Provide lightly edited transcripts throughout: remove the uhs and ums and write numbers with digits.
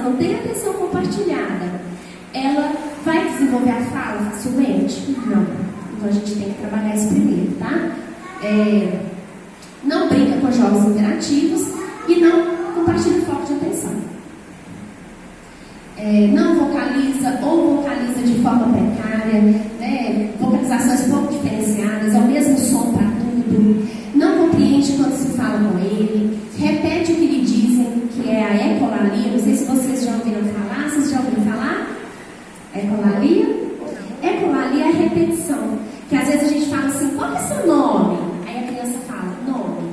não tem atenção compartilhada, ela vai desenvolver a fala facilmente? Não. Então a gente tem que trabalhar isso primeiro, tá? Não brinca com jogos interativos e não compartilha o foco de atenção. Não vocaliza ou vocaliza de forma precária, né? Vocalizações pouco diferenciadas, é o mesmo som para tudo. Não compreende quando se fala com ele, repete o que lhe dizem, que é a ecolalia. Não sei se vocês já ouviram falar. Vocês já ouviram falar? Ecolalia? Ecolalia é a repetição. Que às vezes a gente fala assim, qual é seu nome? Aí a criança fala, nome.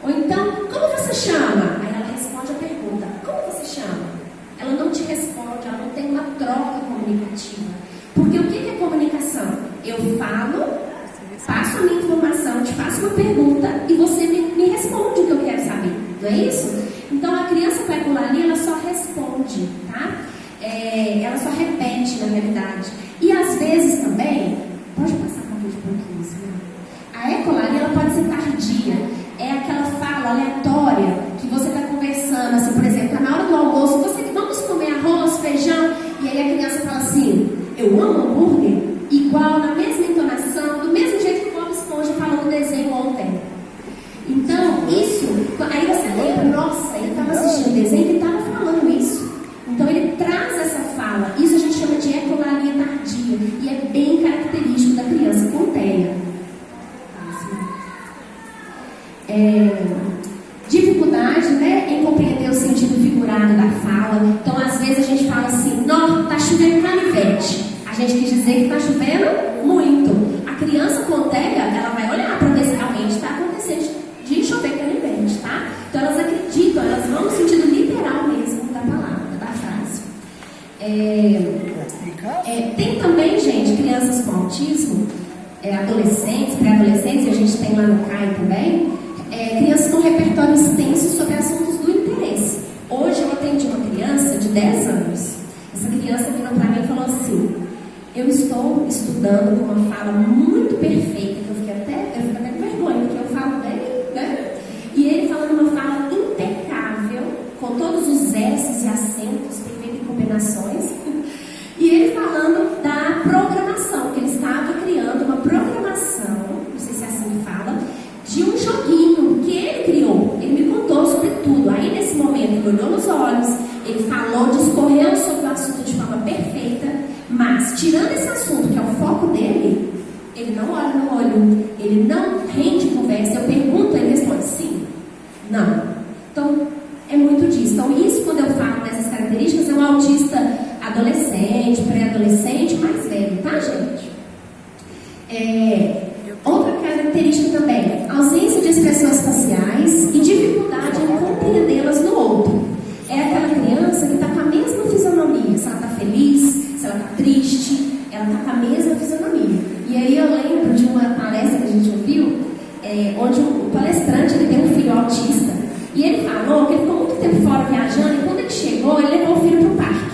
Ou então, como você chama? Aí ela responde a pergunta, como você chama? Ela não te responde, ela não tem uma troca comunicativa. Porque o que é comunicação? Eu falo, passo a minha informação, te faço uma pergunta e você me responde o que eu quero saber. Não é isso? Então a criança com a ecolalia, ela só responde, tá? Ela só repete na realidade. E às vezes também, pode passar para um pouquinho isso, né? A ecolalia, ela pode ser tardia. É aquela fala aleatória que você está conversando, assim, por exemplo, na hora do almoço, vamos comer arroz, feijão, e aí a criança fala assim, eu amo hambúrguer, igual, na mesma entonação, do mesmo jeito que o Bob Esponja falou no desenho ontem. Então, isso, aí você lembra, nossa, ele estava assistindo o desenho e ele estava falando isso. Então ele traz essa fala, isso a gente chama de ecolalia tardia, e é bem característico da criança com TEA. Dificuldade, né, em compreender o sentido figurado da fala. Então às vezes a gente fala assim, não, tá chovendo canivete. A gente quis dizer que tá chovendo muito. A criança com TEA, ela vai olhar para ver se realmente está acontecendo de chover canivete, tá? Então elas acreditam, elas vão no sentido literal mesmo da palavra, da frase. Tem também, gente, crianças com autismo, adolescentes, pré-adolescentes, e a gente tem lá no CAI também, crianças com repertório extenso sobre assuntos do interesse. Hoje eu atendi uma criança de 10 anos. Essa criança virou para mim e falou assim, eu estou estudando com uma fala muito perfeita, que eu fico até com vergonha, porque eu falo bem, né? E ele falando uma fala impecável, com todos os S's e acentos, perfeitas combinações. E ele falando da programação, que ele estava criando uma programação, não sei se é assim que fala, de um joguinho que ele criou. Ele me contou sobre tudo. Aí nesse momento ele olhou nos olhos, ele falou, discorreu sobre o assunto de forma perfeita, mas tirando esse assunto, que é o foco dele, ele não olha no olho, ele não rende conversa. Eu pergunto, ele responde sim, não. Então é muito disso. Então isso, quando eu falo dessas características, é um autista adolescente, pré-adolescente, mais velho, tá, gente? Outra característica também, ausência de expressões faciais e dificuldade em compreendê-las no outro. É aquela criança que está com a mesma fisionomia, se ela está feliz, se ela está triste, ela está com a mesma fisionomia. E aí eu lembro de uma palestra que a gente ouviu, onde o palestrante ele tem um filho autista, e ele falou que ele ficou muito tempo fora viajando, e quando ele chegou, ele levou o filho para o parque.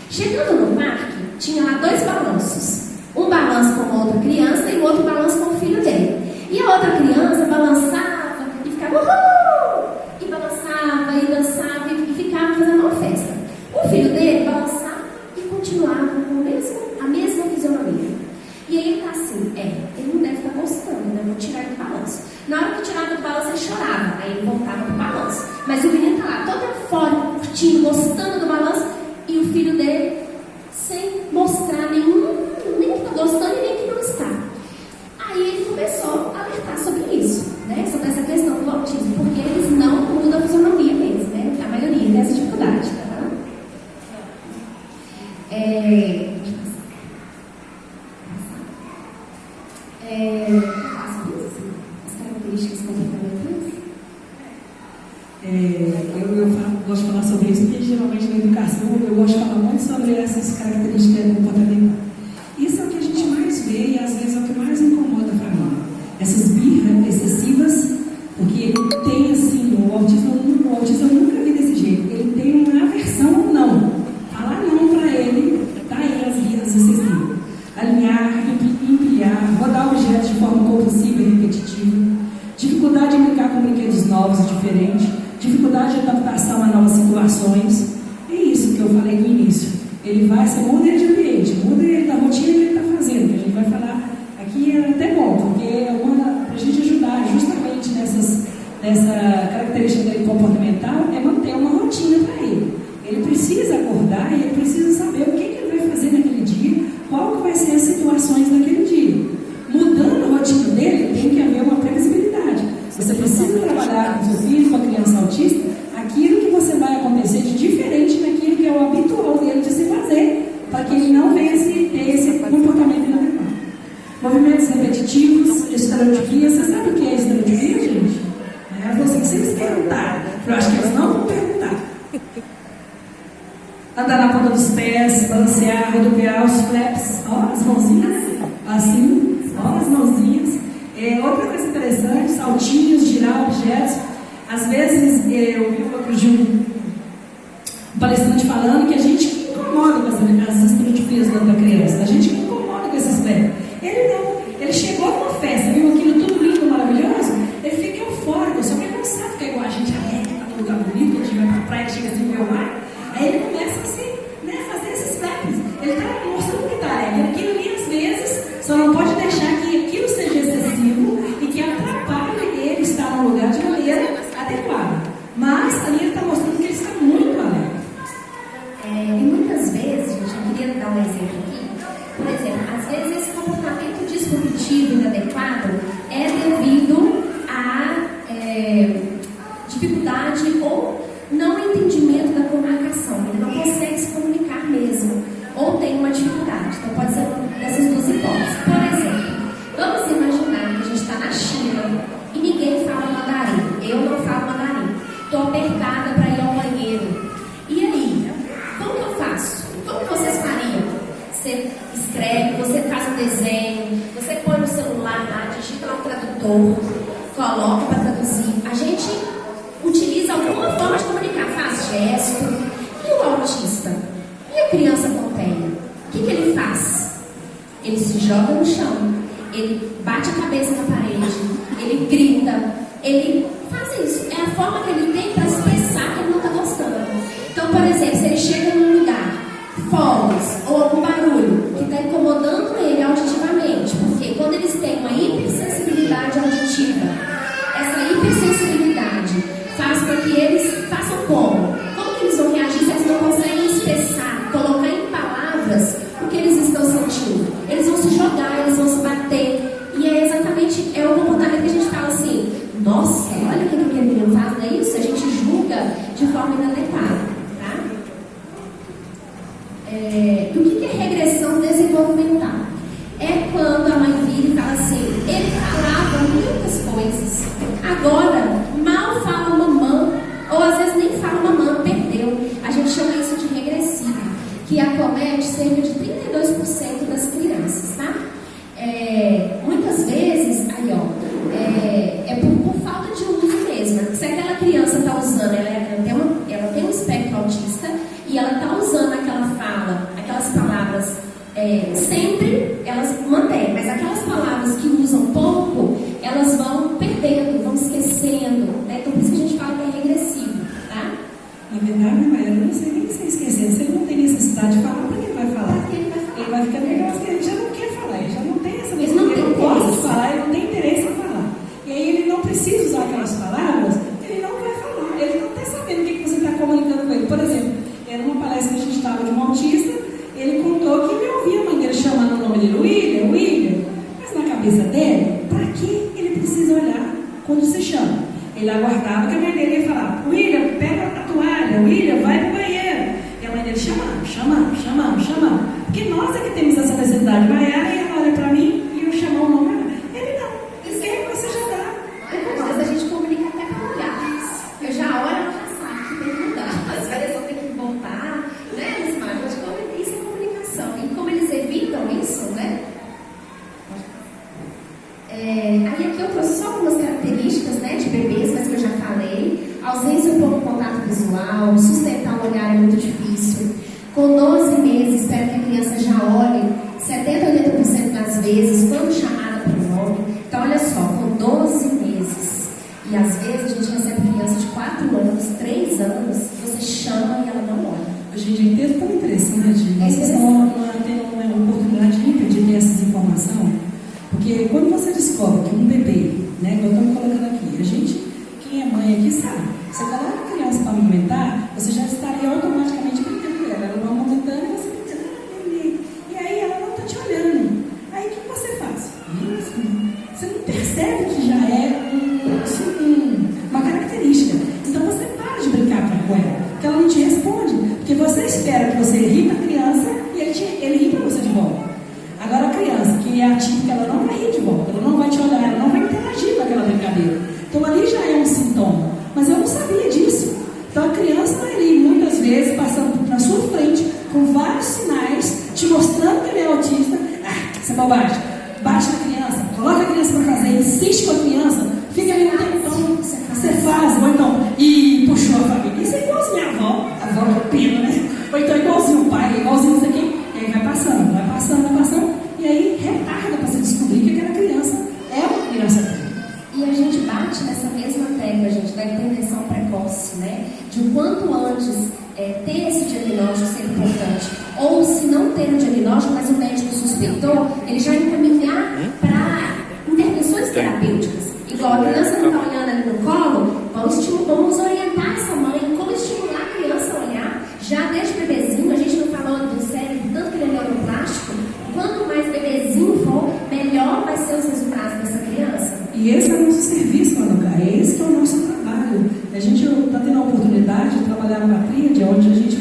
Chegando no parque, tinha lá 2 balanços. Um balanço com uma outra criança e o outro balanço com o filho dele. E a outra criança balançava e ficava uhul! E balançava e dançava e ficava fazendo uma festa. O filho dele balançava e continuava com a mesma fisionomia. E aí ele tá assim, ele não deve estar gostando, né? Vou tirar ele do balanço. Na hora que tirava do balanço, ele chorava. Aí ele voltava pro balanço. Mas o menino tá lá, todo fora, curtindo, gostando do balanço. E o filho dele, sem mostrar nem que está gostando e nem que não está. Aí ele começou a alertar sobre isso, né? Sobre essa questão do autismo, porque eles não mudam a fisionomia mesmo, né? A maioria tem essa dificuldade, tá? As características comportamentais? Eu gosto de falar sobre isso, porque geralmente na educação eu gosto de falar muito sobre essas características comportamentais. Isso é o que a gente mais vê e às vezes é o que mais incomoda a família. Essas birras excessivas, porque ele tem assim, o autismo eu nunca vi desse jeito. Ele tem uma aversão ao não. Falar não para ele, dá ele as birras excessivas. Alinhar, empilhar, rodar objetos de forma compulsiva e repetitiva. Dificuldade em brincar com brinquedos novos e diferentes. Dificuldade de adaptação a novas situações. É isso que você muda ele de ambiente, muda ele da rotina que ele está fazendo, que a gente vai falar aqui é até bom, porque para a gente ajudar justamente nessa característica dele comportamental, é manter uma rotina para ele. Ele precisa acordar e ele precisa saber o que ele vai fazer naquele dia, qual que vai ser as situações daquele dia. Mudando a rotina dele, tem que haver uma previsibilidade. Você precisa trabalhar com seu filho, com a criança autista, aquilo que você vai acontecer de diferente daquilo que é o habitual dele de se fazer, para que ele não venha ter esse comportamento inadequado. Movimentos repetitivos, estereotipias. Você sabe o que é estereotipia, gente? É você que sempre perguntar. Eu acho que eles não vão perguntar. Andar na ponta dos pés, balancear, rodoviar, os flaps, ó, as mãozinhas, assim, ó, as mãozinhas. Outra coisa interessante, saltinhos, girar objetos. Às vezes, eu vi outro dia um palestrante falando que a gente que incomoda com as estereotipias da criança, a gente que incomoda com esse aspecto. Ele não, ele chegou numa festa, viu aquilo tudo lindo, maravilhoso, ele fica eufórico, só que ele não sabe que é igual a gente alegre, tá num lugar bonito, a gente vai pra praia, chega assim, vê o mar, aí ele começa assim, né, fazer esses flaps. Ele tá mostrando que tá alegre, aquilo ali às vezes, só não pode deixar que aquilo seja excessivo e que atrapalhe ele estar no lugar de maneira adequada. Mas ali ele está mostrando que ele está muito alegre. E muitas vezes, gente, eu queria dar um exemplo aqui. Por exemplo, às vezes esse comportamento disruptivo e inadequado é devido a dificuldade ou não entendimento da comunicação. Ele não consegue se comunicar mesmo, ou tem uma dificuldade. Então pode ser uma dessas duas hipóteses. Por exemplo, vamos imaginar que a gente está na China e ninguém fala mandarim. Eu não falo mandarim. Estou apertada para ir ao banheiro. E aí? Como que eu faço? Como que vocês fariam? Você escreve, você faz um desenho, você põe no celular lá, digita lá o tradutor, coloca para traduzir. A gente utiliza alguma forma de comunicar, faz gesto. E o autista? E a criança com TEA? O que ele faz? Ele se joga no chão, ele bate a cabeça na parede, ele grita, ele faz isso. É a forma que ele tem para expressar que ele não está gostando. Então, por exemplo, se ele chega num lugar, fogos ou algum barulho que está incomodando ele auditivamente, porque quando eles têm uma hipersensibilidade auditiva, essa hipersensibilidade faz com que eles façam como? Como que eles vão reagir se eles não conseguem expressar, colocar em palavras o que eles estão sentindo? Eles vão se jogar, eles vão se bater. E é exatamente o comportamento que a gente fala assim: nossa, olha o que aquele menino faz, não é isso? A gente julga de forma inadequada, tá? E o que é regressão desenvolvimental? É quando a mãe vira e fala assim: ele falava muitas coisas, agora mal fala mamã, ou às vezes nem fala mamã, perdeu. A gente chama isso de regressiva, que acomete cerca de 32% das crianças, tá? Muitas vezes, aí ó, é por falta de uso mesmo. Se aquela criança está usando, ela tem um espectro autista e ela está usando aquela fala, aquelas palavras, sempre elas mantêm, mas aquelas palavras que usam pouco, elas vão perdendo, vão esquecendo, né? Então por isso que a gente fala que é regressivo, tá? Na verdade, Maia, eu não sei nem se esquecendo. Se ele não tem necessidade de falar, para que ele vai falar? Ele vai ficar melhor porque ele já não quer falar, ele já não tem essa necessidade, ele não gosta de falar, ele não tem interesse em falar. E aí ele não precisa usar aquelas palavras, ele não vai falar, ele não está sabendo o que você está comunicando com ele. Por exemplo, era uma palestra que a gente estava de um autista, ele contou que ele ouvia a mãe dele chamando o nome dele, William, mas na cabeça dele, para que ele precisa olhar quando se chama? Ele aguardava que a mãe dele ia falar: William, pega a toalha, William, vai pro banheiro. E a mãe dele chamando. Porque nós é que temos essa necessidade. Maiara, e ela olha para mim e eu chamo o nome dela. Ele não. Isso aí você já dá. Às vezes a gente comunica até com olhares. Eu já olho e já sabe que tem que mudar. Às vezes eu tenho que voltar, né, Lismar? Isso é comunicação. E como eles evitam isso, né? Aí aqui eu trouxe só algumas características, né, de bebês, mas que eu já falei. Ausência ou pouco contato visual, sustentar o olhar é muito difícil. Com 12 meses, espero que a criança já olhe 70 a 80% das vezes quando chamada pelo nome. Então, olha só, com 12 meses. E às vezes a gente recebe criança de 4 anos, 3 anos, você chama e ela não olha. Gente, é tão interessante. Vocês estão tendo uma oportunidade ímpar de ter essa informação, porque quando você descobre que um bebê, né, igual estamos colocando aqui, a gente, quem é mãe aqui sabe, você coloca a criança para amamentar, você já estaria automaticamente brincando com ela. Ela não amamentando e você brincando, e aí ela não está te olhando. Aí o que você faz? Você não percebe que já é uma característica. Então você para de brincar com ela, porque ela não te responde. Porque você espera que você ri para a criança e ele ri para você de volta. Agora a criança, que é atípica, ela não vai rir de volta, ela não vai te olhar, ela não vai interagir com aquela brincadeira. Então ali já é um sintoma. Mas eu não sabia disso. Então a criança está ali, muitas vezes, passando na sua frente, com vários sinais, te mostrando que ele é autista. Isso é bobagem. Bate na criança, coloca a criança para fazer, insiste com a criança, fica ali no tempão, você faz, ou então, e puxou a família. Isso é igualzinho minha avó, a avó que eu pino, né? Ou então igualzinho o pai, igualzinho isso aqui, e aí vai passando, e aí retarda para você descobrir que aquela criança é uma criança. E a gente bate nessa mesma tecla, gente, da intervenção precoce, né? De o quanto antes ter esse diagnóstico ser importante. Ou se não ter um diagnóstico, mas o médico suspeitou, ele já encaminhar para intervenções terapêuticas. Igual a criança não está olhando ali no colo, vamos orientar essa mãe, como estimular a criança a olhar. Já desde bebezinho, a gente não falou do cérebro, tanto que ele é neuroplástico, quanto mais bebezinho for, melhor vai ser os resultados dessa criança. E esse é o nosso serviço, Manuca, esse que é o nosso trabalho. A gente está tendo a oportunidade de trabalhar numa tríade, onde a gente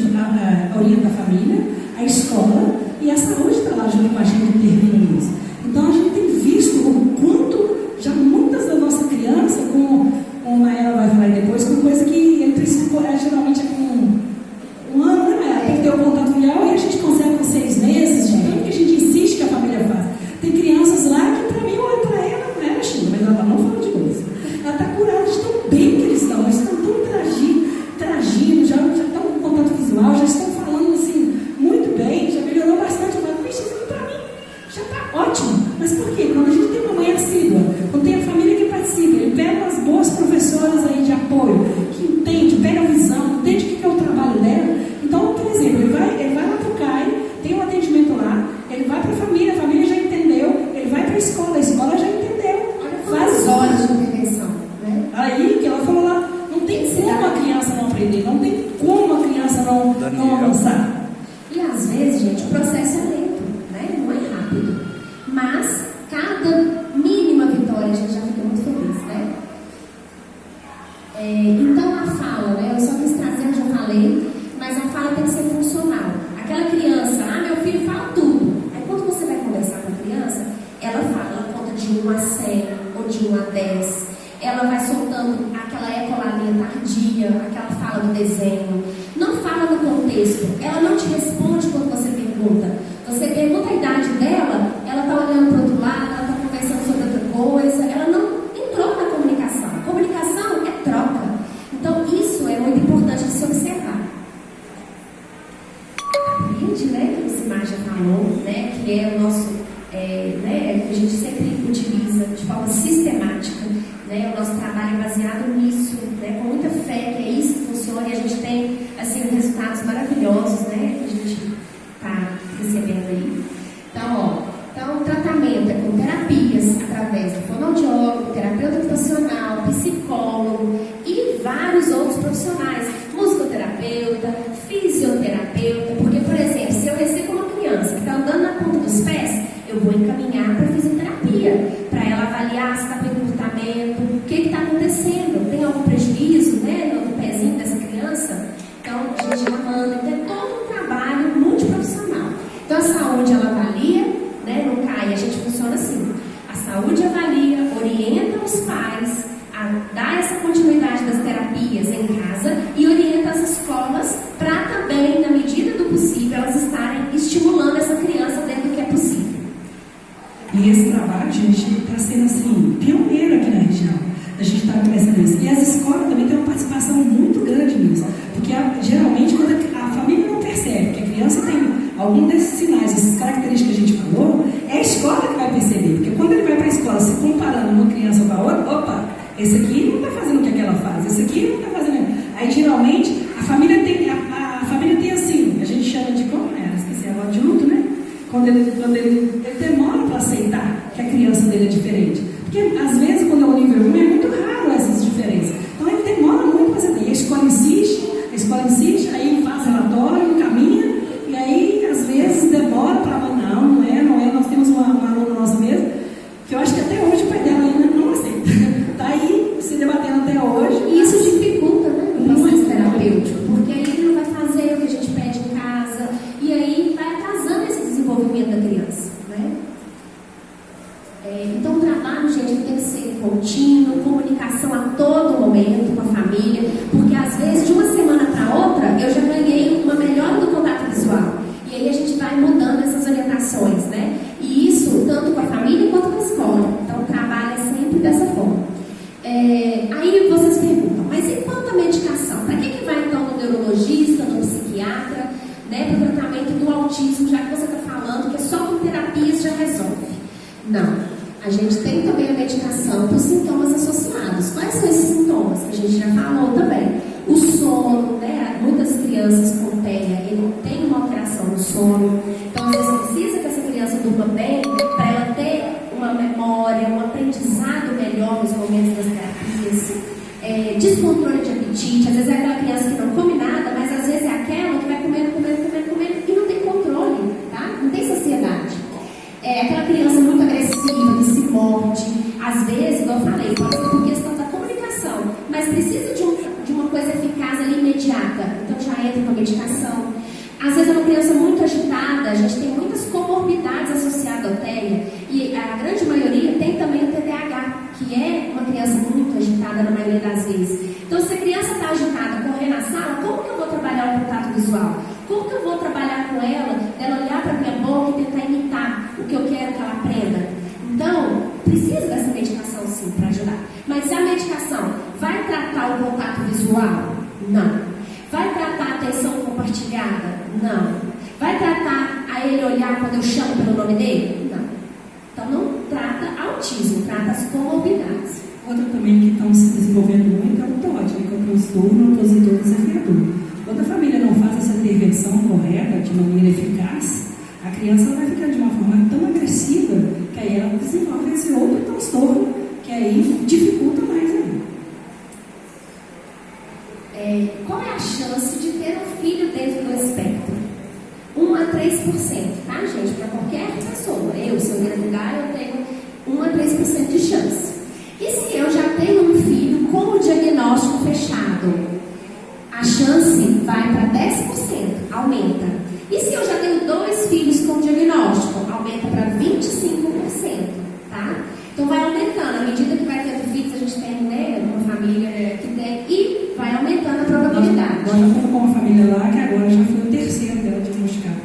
orienta a família, a escola e a saúde está lá junto com a gente intervindo nisso. Então a gente tem visto o quanto já muitas da nossa criança, como ela vai falar depois, com coisa que ele precisa correr, geralmente é com um ano, né? Tem que ter o contato filial e a gente consegue com 6 meses, de tanto que a gente insiste que a família faz. Tem crianças lá que para mim, olha para ela, não é China, mas ela está não falando de coisa. Ela está curada de tão bem que eles estão tão interagindo, já estão com contato visual, já estão falando assim, muito bem, já melhorou bastante. Eu falo, isso aqui para mim já está ótimo. Mas por quê? Quando a gente tem uma mãe assídua, quando tem a família que participa, ele pega umas boas professoras aí de apoio, que entende, pega a visão, entende o que é o trabalho dela. Então, por exemplo, ele vai lá para o CAI, tem um atendimento lá, ele vai para a família já entendeu, ele vai para a escola já entendeu. Várias horas de intervenção, né? Aí que ela falou lá, não tem como a criança não aprender, não tem como a criança não avançar. E às vezes, gente, o processo é lento, né? Não é rápido. Mas cada mínima vitória a gente já fica muito feliz, né? Então a fala, né? Eu só quis trazer, eu já falei, mas a fala tem que ser funcional. Aquela criança, meu filho fala tudo. Aí quando você vai conversar com a criança, ela fala, ela conta de 1 a 100 ou de 1 a 10. Ela vai soltando aquela ecolalia tardia, aquela fala do desenho. Não fala no contexto. Ela não te responde quando você pergunta. Você pergunta a idade dela, ela está olhando para o outro lado, ela está conversando sobre outra coisa. Ela não entrou na comunicação. Comunicação é troca. Então isso é muito importante de se observar. Aprende, né, que o Simar já falou, né, que é o nosso, né, que a gente sempre utiliza de forma sistemática, né, o nosso trabalho é baseado nisso, né, com muita fé que é isso que funciona e a gente tem, assim, resultados maravilhosos, né, que a gente está recebendo aí. Então, o tratamento é com terapias através do fonoaudiólogo, terapeuta ocupacional, psicólogo e vários outros profissionais, musicoterapeuta, fisioterapeuta, porque, por exemplo, se eu recebo uma criança que está andando na ponta dos pés, eu vou encaminhar para fisioterapia, para ela avaliar se está com comportamento, o que está acontecendo, tem algum prejuízo, né, no pezinho dessa criança? Então, a gente já manda, tem todo um trabalho multiprofissional. Então, a saúde, ela avalia, né, no CAI, a gente funciona assim, a saúde avalia, orienta os pais a dar essa continuidade das terapias em casa e orienta as escolas para também, na medida do possível, elas estarem estimulando essa criança dentro do que é possível. E esse trabalho, gente, está sendo assim, pioneiro aqui na região. A gente está começando isso. E as escolas também têm uma participação muito grande nisso. Porque geralmente quando a família não percebe que a criança tem algum desses sinais, essas características que a gente falou, é a escola que vai perceber. Porque quando ele vai para a escola se comparando uma criança com a outra, opa, esse aqui não está fazendo o que aquela faz, esse aqui não está fazendo. Aí geralmente a família tem assim, Porque às vezes quando é o nível 1 é muito raro essas diferenças. Então ele demora muito para fazer. A escola insiste, aí faz relatório, caminha, e aí às vezes demora para não é. Nós temos uma aluna nossa mesmo, que eu acho que até hoje o pai dela ainda não aceita. Está aí se debatendo até hoje. E isso dificulta, né, o processo terapêutico, porque aí ele não vai fazer o que a gente pede em casa, e aí vai atrasando esse desenvolvimento da criança, né? Então o trabalho, gente, tem que ser contínuo, comunicação a todo momento com a família, porque às vezes de uma semana para outra eu já ganhei uma melhora do contato visual, e aí a gente vai mudando essas orientações, né? E isso tanto com a família quanto com a escola. Então o trabalho é sempre dessa forma. Aí vocês perguntam, mas e quanto à medicação? Para que vai então no neurologista, no psiquiatra, né, para o tratamento do autismo, já que você está falando que é só com terapias já resolve? Não. A gente tem também a medicação para os sintomas associados. Quais são esses sintomas? Que a gente já falou também. O sono, né? Muitas crianças com TEA, ele tem uma alteração no sono. Então, às vezes, precisa que essa criança durma bem para ela ter uma memória, um aprendizado melhor nos momentos das terapias. Descontrole de apetite. Às vezes é aquela criança que não come nada, mas às vezes é aquela que vai comendo e não tem controle, tá? Não tem saciedade. Aquela criança muito agressiva, que se morde. Às vezes, como eu falei, pode ser por questão da comunicação, mas precisa de uma coisa eficaz ali, imediata. Então já entra com a medicação. Às vezes é uma criança muito agitada, a gente tem muitas comorbidades associadas ao TEA, e a grande maioria tem também o TDAH, que é uma criança muito agitada na maioria das vezes. Então, se a criança está agitada, correr na sala, como que eu vou trabalhar o contato visual? Como que eu vou trabalhar com ela olhar para a minha boca e tentar imitar o que eu quero que ela aprenda? Então, precisa dessa medicação sim para ajudar. Mas se a medicação vai tratar o contato visual? Não. Vai tratar a atenção compartilhada? Não. Vai tratar a ele olhar quando eu chamo pelo nome dele? Não. Então não trata autismo, trata as comorbidades. Outra também que estão se desenvolvendo muito é o TOD, que é o transtorno opositor desafiador. Quando a família não faz essa intervenção correta, de maneira eficaz, a criança vai ficar de uma forma tão agressiva que aí ela desenvolve esse outro transtorno, que aí dificulta mais ainda. Qual é a chance de ter um filho dentro do espectro? 1 a 3%, tá, gente? Para qualquer pessoa. Se eu engravidar, eu tenho 1 a 3% de chance. E se eu já tenho um filho com o diagnóstico fechado? A chance vai para 10%, aumenta. E se eu já tenho 2 filhos com diagnóstico? Aumenta para 25%, tá? Então vai aumentando. À medida que vai tendo filhos, a gente tem, né, uma família que tem, e vai aumentando a probabilidade. Nós já estamos com uma família lá que agora já foi o terceiro dela diagnosticado.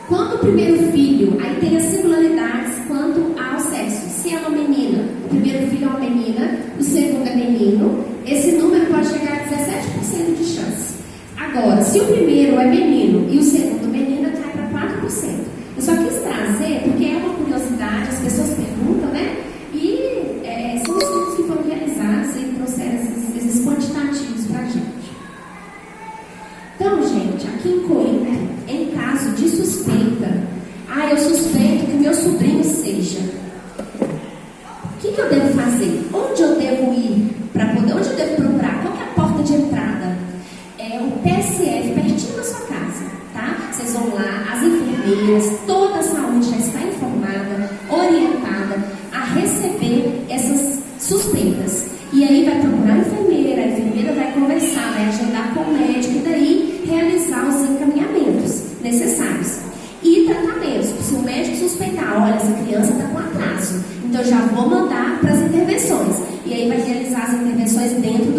Quando o primeiro filho, aí tem as singularidades quanto ao sexo. Se é uma menina, o primeiro filho é uma menina, o segundo é menino, esse número pode chegar a 17% de chance. Agora, se o primeiro é menino e o segundo menina, cai para 4%. Eu só quis trazer, porque é uma curiosidade, as pessoas perguntam, né? E são estudos que foram realizados e trouxeram esses quantitativos para a gente. Então, gente, aqui em Corinto, em caso de suspeita, eu suspeito que meu sobrinho seja. O que eu devo fazer? Onde eu devo ir? Onde eu devo procurar? Qual que é a porta de entrada? É o PSF, pertinho da sua casa, tá? Vocês vão lá, as enfermeiras, toda a saúde já está informada, orientada a receber essas suspeitas. E aí vai procurar a enfermeira vai conversar, vai agendar com o médico e daí realizar os encaminhamentos necessários. E tratamentos. Se o médico suspeitar, olha, essa criança está com atraso, então já vou mandar para as intervenções. E aí vai realizar as intervenções dentro